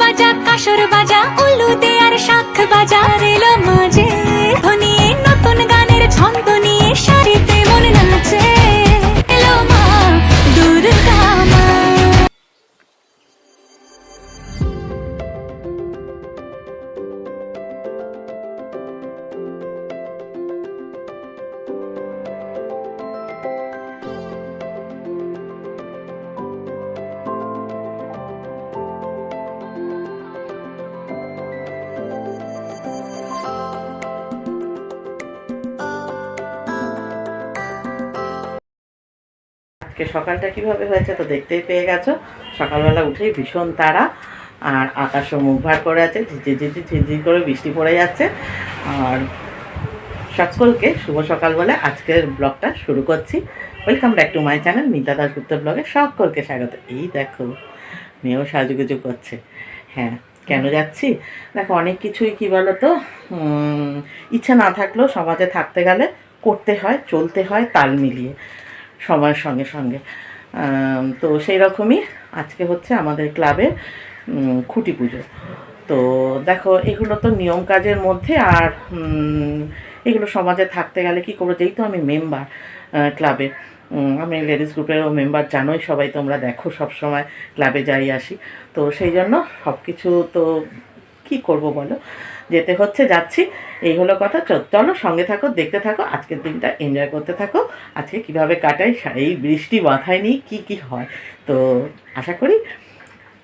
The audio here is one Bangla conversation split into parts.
বাজা কাসর বাজা উলু দে আর শাখ বাজা রেলো মাঝে ধনিয়ে নতুন গানের ছন্দ নিয়ে সারিতে মন নাচে এলো মা দুর্গা মা। সকালটা কিভাবে হয়েছে তো দেখতেই পেয়ে গেছো। সকালবেলা উঠেই ভীষণ তাড়া, আর আকাশও মুখ ভার করে আছে, ঝিঝির করে বৃষ্টি পড়ে যাচ্ছে। আর সকলকে শুভ সকাল বলে আজকের ব্লগটা শুরু করছি। Welcome back to my channel Mita Dasgupta ব্লগে সকলকে স্বাগত। এই দেখো মেয়েও সাজুগুজু করছে। হ্যাঁ, কেন যাচ্ছি দেখো, অনেক কিছুই কি বলো তো, ইচ্ছা না থাকলেও সমাজে থাকতে গেলে করতে হয়, চলতে হয় তাল মিলিয়ে সময়ের সঙ্গে সঙ্গে। তো সেই রকমই আজকে হচ্ছে আমাদের ক্লাবের খুঁটি পুজো। তো দেখো এগুলো তো নিয়ম কাজের মধ্যে, আর এগুলো সমাজে থাকতে গেলে কী করবো, যেহেতু আমি মেম্বার ক্লাবে, আমি লেডিস গ্রুপেরও মেম্বার, জানোই সবাই, তোমরা দেখো সব সময় ক্লাবে যাই আসি, তো সেই জন্য সব কিছু তো কী করবো বলো, যেতে হচ্ছে, যাচ্ছি, এই হলো কথা। চলো সঙ্গে থাকো, দেখতে থাকো, আজকের দিনটা এনজয় করতে থাকো। আজকে কিভাবে কাটাই, এই বৃষ্টি মাথায় নিয়ে কী হয়, তো আশা করি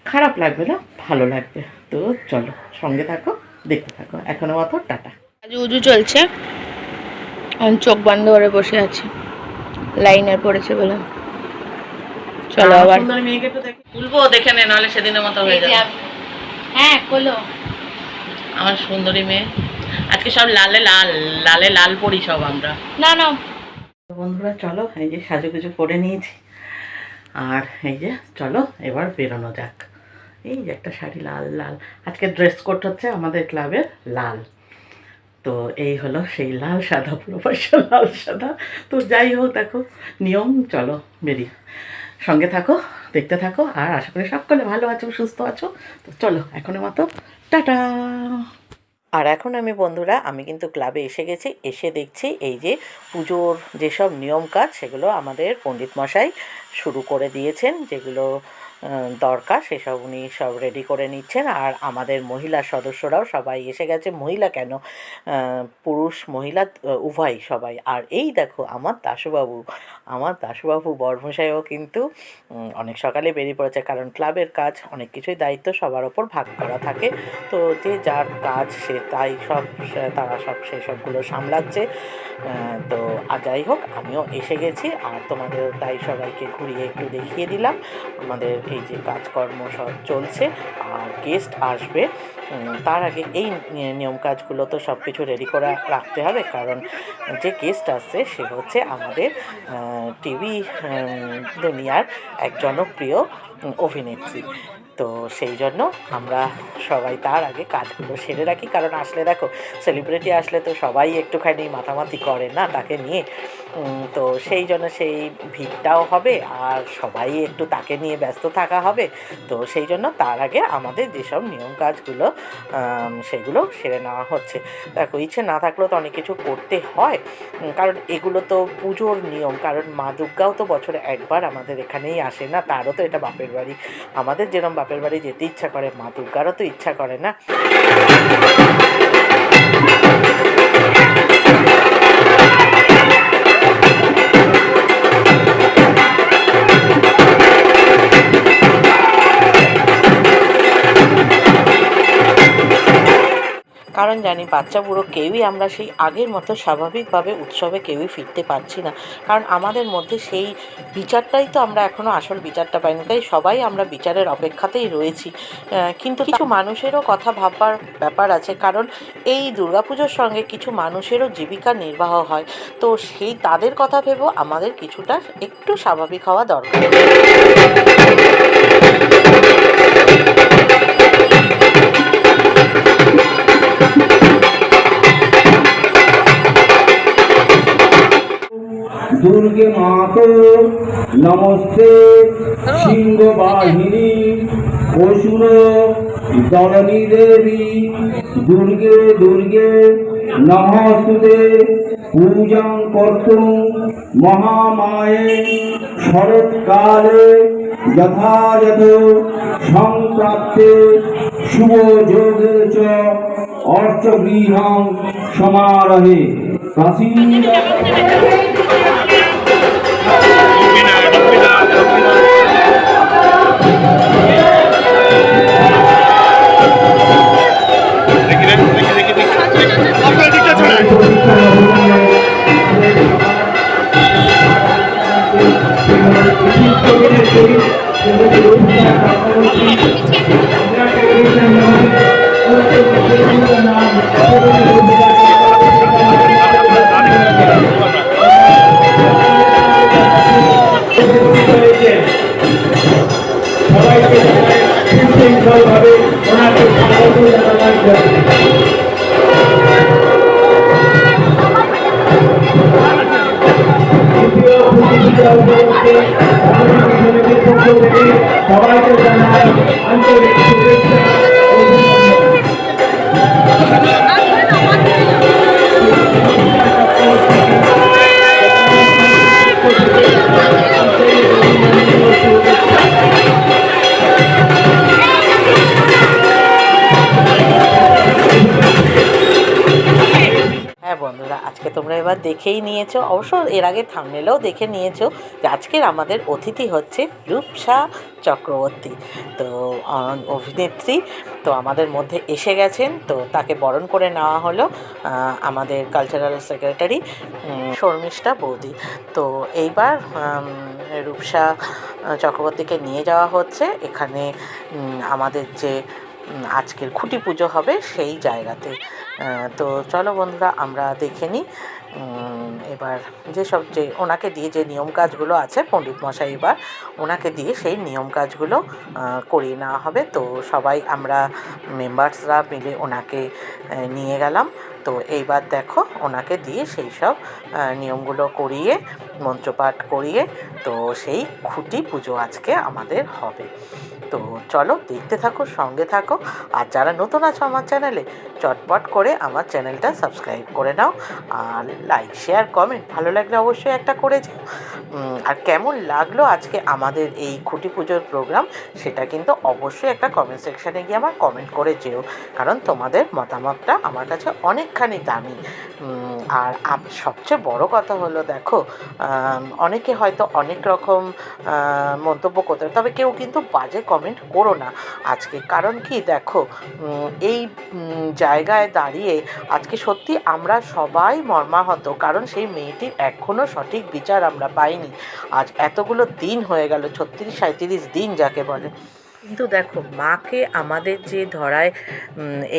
খারাপ লাগবে না, ভালো লাগবে। তো চলো সঙ্গে থাকো, দেখতে থাকো। এখনো মতো টাটা। উজু চলছে, চোখ বন্ধ করে বসে আছি, লাইনার পড়েছে বলে। চলো আবার মেয়েকে একটু দেখে তুলবো, দেখে নে, নাহলে সেদিনের মতো হয়ে যাবে। হ্যাঁ খোলো। আমার সুন্দরী মেয়ে আজকে সব লালে লাল, লালে লাল পরি সব আমরা। না না বন্ধুরা চলো, এই যে সাজুগুজু করে নিয়েছি, আর এই যে চলো এবার বেরোনো যাক। এই যে একটা শাড়ি লাল লাল, আজকে ড্রেস কোড হচ্ছে আমাদের ক্লাবের লাল। তো এই হলো সেই লাল সাদা, পুরো পয়সা লাল সাদা। তো যাই হোক, দেখো নিয়ম, চলো বেরিয়ে সঙ্গে থাকো, দেখতে থাকো, আর আশা করি সকলে ভালো আছো, সুস্থ আছো। তো চলো এখনের মতো টাটা। আর এখন বন্ধুরা আমি কিন্তু ক্লাবে এসে গেছি, এসে দেখছি এই যে পুজোর যেসব নিয়ম কাজ সেগুলো আমাদের পণ্ডিত মশাই শুরু করে দিয়েছেন, যেগুলো দরকার সেসব উনি সব রেডি করে নিচ্ছেন। আর আমাদের মহিলা সদস্যরাও সবাই এসে গেছে, মহিলা কেন, পুরুষ মহিলা উভয় সবাই। আর এই দেখো আমার দাশুবাবু বরমশাইও কিন্তু অনেক সকালে বেরিয়ে পড়েছে, কারণ ক্লাবের কাজ অনেক কিছুই দায়িত্ব সবার ওপর ভাগ করা থাকে। তো যে যার কাজ সে তাই তারা সব সেসবগুলো সামলাচ্ছে। তো যাই হোক, আমিও এসে গেছি, আর তোমাদেরও তাই সবাইকে ঘুরিয়ে একটু দেখিয়ে দিলাম আমাদের এই যে কাজকর্ম সব চলছে। আর গেস্ট আসবে, তার আগে এই নিয়ম কাজগুলো তো সব কিছু রেডি করে রাখতে হবে, কারণ যে গেস্ট আসছে সে হচ্ছে আমাদের টিভি দুনিয়ার এক জনপ্রিয় অভিনেত্রী। তো সেই জন্য আমরা সবাই তার আগে কাজগুলো সেরে রাখি, কারণ আসলে দেখো সেলিব্রিটি আসলে তো সবাই একটুখানি মাতামাতি করে না তাকে নিয়ে। তো সেই জন্য সেই ভিড়টাও হবে, আর সবাই একটু তাকে নিয়ে ব্যস্ত থাকা হবে। তো সেই জন্য তার আগে আমাদের যেসব নিয়ম কাজগুলো সেগুলো সেরে নেওয়া হচ্ছে। দেখো ইচ্ছে না থাকলেও তো অনেক কিছু করতে হয়, কারণ এগুলো তো পুজোর নিয়ম, কারণ মা দুর্গাও তো বছরে একবার আমাদের এখানেই আসে না, তারও তো এটা বাপের বাড়ি। আমাদের যেরকম বাপের বাড়ি যেতে ইচ্ছা করে, মা দুর্গারও তো ইচ্ছা করে না। কারণ জানি বাচ্চা বুড়ো কেউই আমরা সেই আগের মতো স্বাভাবিকভাবে উৎসবে কেউই ফিরতে পারছি না, কারণ আমাদের মধ্যে সেই বিচারটাই তো আমরা এখনও আসল বিচারটা পাইনি, তাই সবাই আমরা বিচারের অপেক্ষাতেই রয়েছি। কিন্তু কিছু মানুষেরও কথা ভাববার ব্যাপার আছে, কারণ এই দুর্গাপুজোর সঙ্গে কিছু মানুষেরও জীবিকা নির্বাহ হয়। তো সেই তাদের কথা ভেবেও আমাদের কিছুটা একটু স্বাভাবিক হওয়া দরকার। दुर्गे मातो नमस्ते सिंह वाहिनी असुर দলনী দেবী দুর্গে দুর্গে নমস্তুতে পূজাং কর্তুম মহামায়ে শরৎকালে যথাযথ সংপ্রাপ্তে শুভ যোগে চ অর্চগৃহং সমারোহে প্রাচীন সবাইকে সুশৃঙ্খলভাবে ওনাকে স্বাগত জানাবার জন্য সবাইকে জানাই আন্তরিক শুভেচ্ছা ও হ্যাঁ বন্ধুরা, আজকে তোমরা এবার দেখেই নিয়েছো, অবশ্য এর আগে থাম্বনেলেও দেখে নিয়েছো যে আজকের আমাদের অতিথি হচ্ছে রূপসা চক্রবর্তী। তো অভিনেত্রী তো আমাদের মধ্যে এসে গেছেন, তো তাকে বরণ করে নেওয়া হলো আমাদের কালচারাল সেক্রেটারি শর্মিষ্ঠা বৌদি। তো এইবার রূপসা চক্রবর্তীকে নিয়ে যাওয়া হচ্ছে এখানে আমাদের যে আজকের খুঁটি পুজো হবে সেই জায়গাতে। তো চলো বন্ধুরা আমরা দেখে নিই এবার যে ওনাকে দিয়ে যে নিয়ম কাজগুলো আছে, পণ্ডিত মশাই এবার ওনাকে দিয়ে সেই নিয়ম কাজগুলো করিয়ে নেওয়া হবে। তো সবাই আমরা মেম্বার্সরা মিলে ওনাকে নিয়ে গেলাম। তো এইবার দেখো ওনাকে দিয়ে সেই সব নিয়মগুলো করিয়ে মন্ত্রপাঠ করিয়ে তো সেই খুঁটি পুজো আজকে আমাদের হবে। তো চলো দেখতে থাকো, সঙ্গে থাকো। আর যারা নতুন আছো আমার চ্যানেলে, চটপট করে আমার চ্যানেলটা সাবস্ক্রাইব করে নাও, আর লাইক শেয়ার কমেন্ট ভালো লাগলে অবশ্যই একটা করে যাও। আর কেমন লাগলো আজকে আমাদের এই খুঁটি পুজোর প্রোগ্রাম সেটা কিন্তু অবশ্যই একটা কমেন্ট সেকশানে গিয়ে আমার কমেন্ট করে যেও, কারণ তোমাদের মতামতটা আমার কাছে অনেকখানি দামি। আর সবচেয়ে বড় কথা হলো দেখো, অনেকে হয়তো অনেক রকম মন্তব্য করতে, তবে কেউ কিন্তু বাজে কমেন্ট করো না আজকে। কারণ কি দেখো, এই জায়গায় দাঁড়িয়ে আজকে সত্যি আমরা সবাই মর্মাহত, কারণ সেই মেয়েটির এখনও সঠিক বিচার আমরা পাইনি। আজ এতগুলো দিন হয়ে গেল, 36-37 দিন যাকে বলে। কিন্তু দেখো, মাকে আমাদের যে ধরায়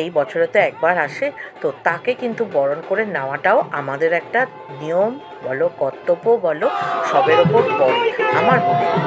এই বছরে তো একবার আসে, তো তাকে কিন্তু বরণ করে নেওয়াটাও আমাদের একটা নিয়ম বলো, কর্তব্য বলো, সবের ওপর পড়ে আমার মনে হয়।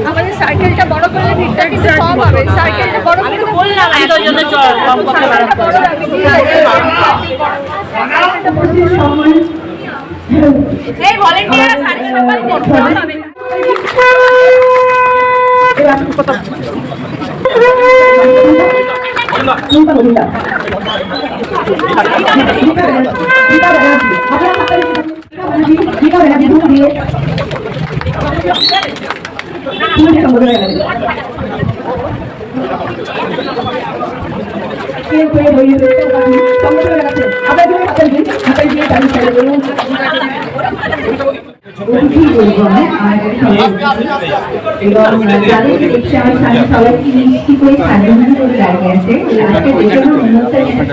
আমাদের সার্কেলটা বড় করলে ভিড়টা কিন্তু কম হবে। সার্কেলটা বড় করে বললাম আমি তো জন্য কম করতে পারবো। এই ভলান্টিয়ার সারি সবাই করতে হবে।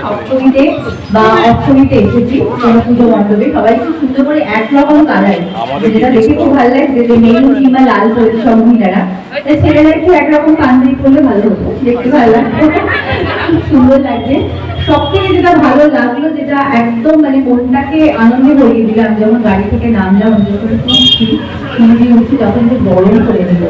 সপ্তমীতে বা অষ্টমীতে এসেছি পুজো মণ্ডপে, সবাই খুব সুন্দর করে একরকম কালার, যেটা দেখে খুব ভালো লাগছে যে মেরুন কিংবা লাল পরেছে সব মহিলারা। ছেলেরা একটু একরকম পাঞ্জাবি পরলে ভালো হতো, দেখতে ভালো লাগতো, খুব সুন্দর লাগছে। সব থেকে যেটা ভালো লাগলো, যেটা একদম মানে মনটাকে আনন্দে ভরিয়ে দিল, আমি যখন গাড়ি থেকে নামলাম, যখন উঠছি উঠছি তখন যে গরম করে দিল।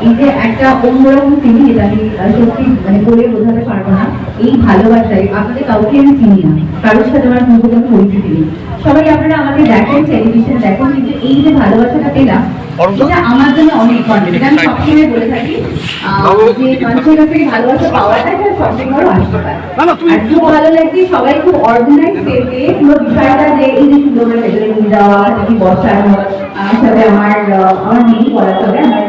এই যে একটা অন্যরকম ফিলিং, যেটা আমি সত্যি মানে বলে বোঝাতে পারবো না। এই ভালোবাসায় আপনাদের কাউকে আমি চিনি না, কারোর সাথে আমার কোনো কোনো পরিচিতি নেই, সবাই আপনারা আমাকে দেখেন, টেলিভিশন দেখেন, কিন্তু এই যে ভালোবাসাটা পেলাম এটা আমার জন্য অনেক কনফিডেন্ট। আমি সবসময় বলে থাকি যে মানুষের কাছে এই ভালোবাসা পাওয়াটা সবচেয়ে বড় আশীর্বাদ। আর খুব ভালো লাগছে, সবাই খুব অর্গানাইজ পেতে পুরো বিষয়টা, যে এই যে সুন্দর করে ভেতরে নিয়ে যাওয়া, কি বসানো, আমার সাথে আমার মেয়ে পড়াতে হবে, আমার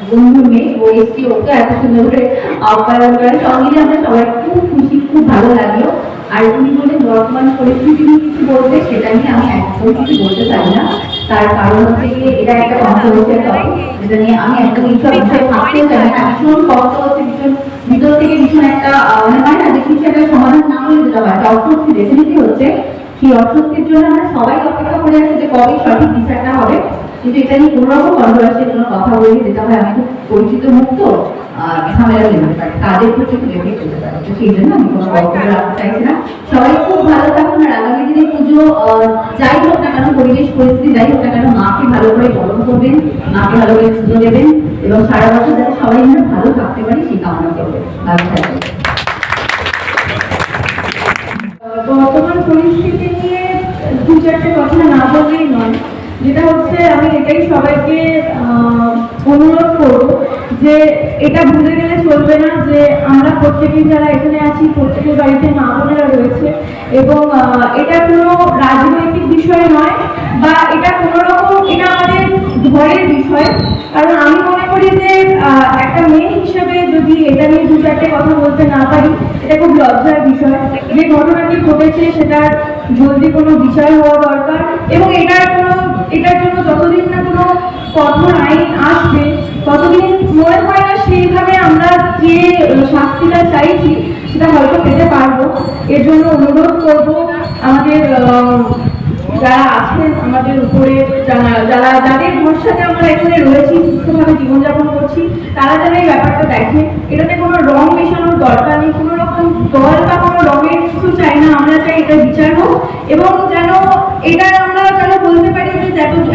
বন্ধু মেয়ে, ও এসছি, ওকে এত সুন্দর করে আপ্যায়ন করে, সব মিলে আমরা সবাই খুব খুশি, খুব ভালো লাগলো। আর তুমি বলে বর্তমান পরিস্থিতি নিয়ে কিছু বলতে, সেটা নিয়ে আমি একদম কিছু বলতে চাই না। তার কারণ হচ্ছে গিয়ে এটা একটা কন্ট্রোভার্সিয়াল টপিক, যেটা নিয়ে আমি একদম এইসব বিষয়ে ভাবতেও চাই না। ভীষণ কষ্ট হচ্ছে, ভীষণ ভিতর থেকে ভীষণ একটা মানে হয় না যে কিছু একটা সমাধান না হলে যেটা হয়, একটা অস্বস্তি ডেফিনেটলি হচ্ছে। সেই অস্বস্তির জন্য আমরা সবাই অপেক্ষা করে আছি যে কবে সঠিক বিচারটা হবে। কিন্তু এটা নিয়ে কোনো রকম কন্ট্রোভার্সিয়াল কোনো কথা বলি, যেটা হয় আমি খুব পরিচিত মুক্ত ঝামেলা যেতে পারে, তাদের ক্ষেত্রে খুব এফেক্ট হতে পারে। তো সেই জন্য আমি কোনো বক্তব্য রাখতে চাইছি না। সবাই খুব ভালো থাকুন, আর আগামী দিনে পুজো যাই হোক না কেন, পরিবেশ পরিস্থিতি যাই হোক না কেন, মাকে ভালো করে পালন করবেন, মাকে ভালো করে পুজো দেবেন, এবং সারা বছর যাতে সবাই আমরা ভালো থাকতে পারি সেই কামনা করবেন। ভালো থাকবেন। বর্তমান পরিস্থিতি নিয়ে দু চারটে কথা না বললেই নয়। যেটা হচ্ছে, আমি এটাই সবাইকে অনুরোধ করব যে এটা ভুলে গেলে চলবে না যে আমরা প্রত্যেকেই যারা এখানে আছি, প্রত্যেকের বাড়িতে মা বোনেরা রয়েছে, এবং এটা কোনো রাজনৈতিক বিষয় নয়, বা এটা কোনো রকম, এটা আমাদের ঘরের বিষয়। কারণ আমি মনে করি যে একটা মেয়ে হিসেবে যদি এটা নিয়ে দু চারটে কথা বলতে না পারি, এটা খুব লজ্জার বিষয়। যে ঘটনাটি ঘটেছে সেটার জলদি কোনো বিচার হওয়া দরকার, এবং এটার জন্য যতদিন না কোনো কঠোর আইন আসবে, ততদিন মনে হয় না সেইভাবে আমরা যে শাস্তিটা চাইছি সেটা হয়তো পেতে পারবো। এর জন্য অনুরোধ করব আমাদের যারা আছেন আমাদের উপরে, যাদের ভরসাতে আমরা এখানে রয়েছি, সুস্থভাবে জীবনযাপন করছি, তারা যেন এই ব্যাপারটা দেখে। এটাতে কোনো রং মেশানোর দরকার নেই, কোনো রকম দল বা কোনো রঙের কিছু চাই না। আমরা চাই এটা বিচার হোক, এবং যেন এটা আমরা যেন বলতে পারি যে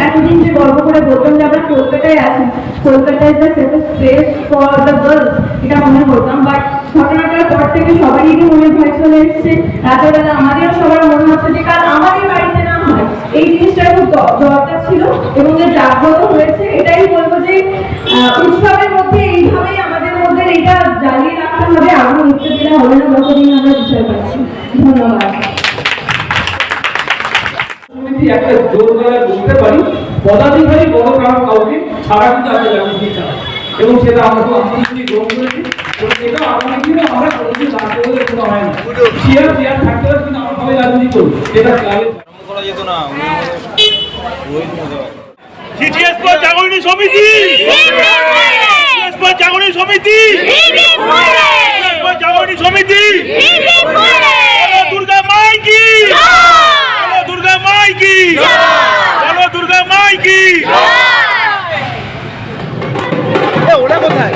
এতদিন যে গর্ব করে বলতাম যে আমরা কলকাতায় আছি, কলকাতায় the safest place for the girls, এটা মনে করতাম। বাট ঘটনাটার পর থেকে সবারই মনে ভয় চলে এসছে। রাতের বেলা আমাদেরও সবার মনে হচ্ছে যে কাল আমাদের বাড়িতে না হয়, এই জিনিসটা খুব দরকার ছিল, এবং যে জাগ্রত হয়েছে। এটাই বলবো যে উৎসবের মধ্যে এইভাবেই আমাদের মধ্যে এটা জ্বালিয়ে রাখতে হবে, আগুন উঠতে দিলে হবে না যতদিন আমরা বিচার পাচ্ছি। ধন্যবাদ। একটা জোর গলায় বলতে পারি, পদাধিকারী বড় কারণ কাউকে ছাড়া কিন্তু আমরা রাজনীতি চাই, এবং সেটা আমরা খুব আন্তরিক গ্রহণ করেছি। এবং সেটা আগামী দিনে আমরা কোনোদিন রাজনীতি বলে কোনো হয় না, চেয়ার থাকতে হবে, কিন্তু আমরা সবাই রাজনীতি করবো। এটা ক্লাবের করা যেত না। জিটিএস জাগরণী সমিতি, জাগরণী সমিতি, জাগরণী সমিতি, দুর্গা মাই কি, দুর্গা মাই কি, দুর্গা মাই কি। ওরা কোথায়?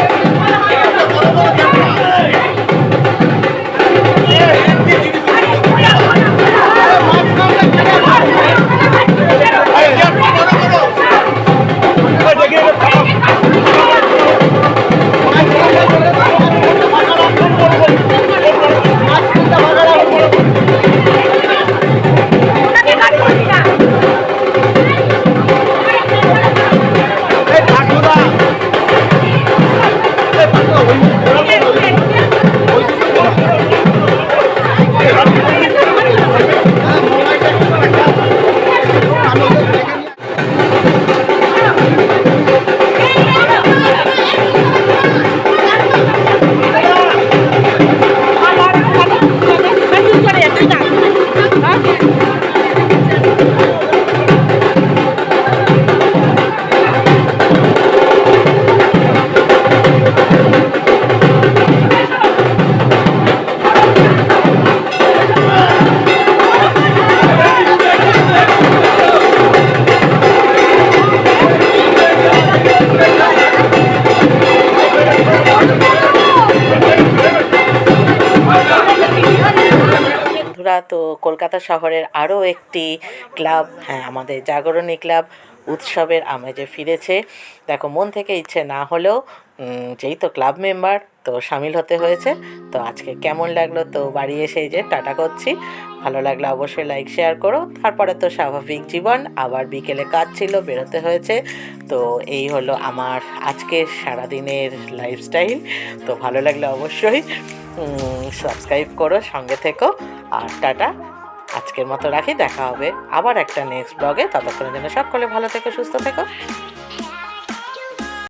মাছ কলকাতা শহরের আরও একটি ক্লাব, হ্যাঁ আমাদের জাগরণী ক্লাব উৎসবের আমেজে ফিরেছে। দেখো মন থেকে ইচ্ছে না হলেও যেই তো ক্লাব মেম্বার তো সামিল হতে হয়েছে। তো আজকে কেমন লাগলো তো বাড়ি এসে যে টাটা করছি, ভালো লাগলে অবশ্যই লাইক শেয়ার করো। তারপরে তো স্বাভাবিক জীবন, আবার বিকেলে কাজ ছিল বেরোতে হয়েছে। তো এই হলো আমার আজকের সারাদিনের লাইফস্টাইল। তো ভালো লাগলে অবশ্যই সাবস্ক্রাইব করো, সঙ্গে থেকো। আর টাটা, আজকের মতো রাখি, দেখা হবে আবার একটা নেক্সট ব্লগে। ততক্ষণের জন্য সকলে ভালো থেকো, সুস্থ থেকো।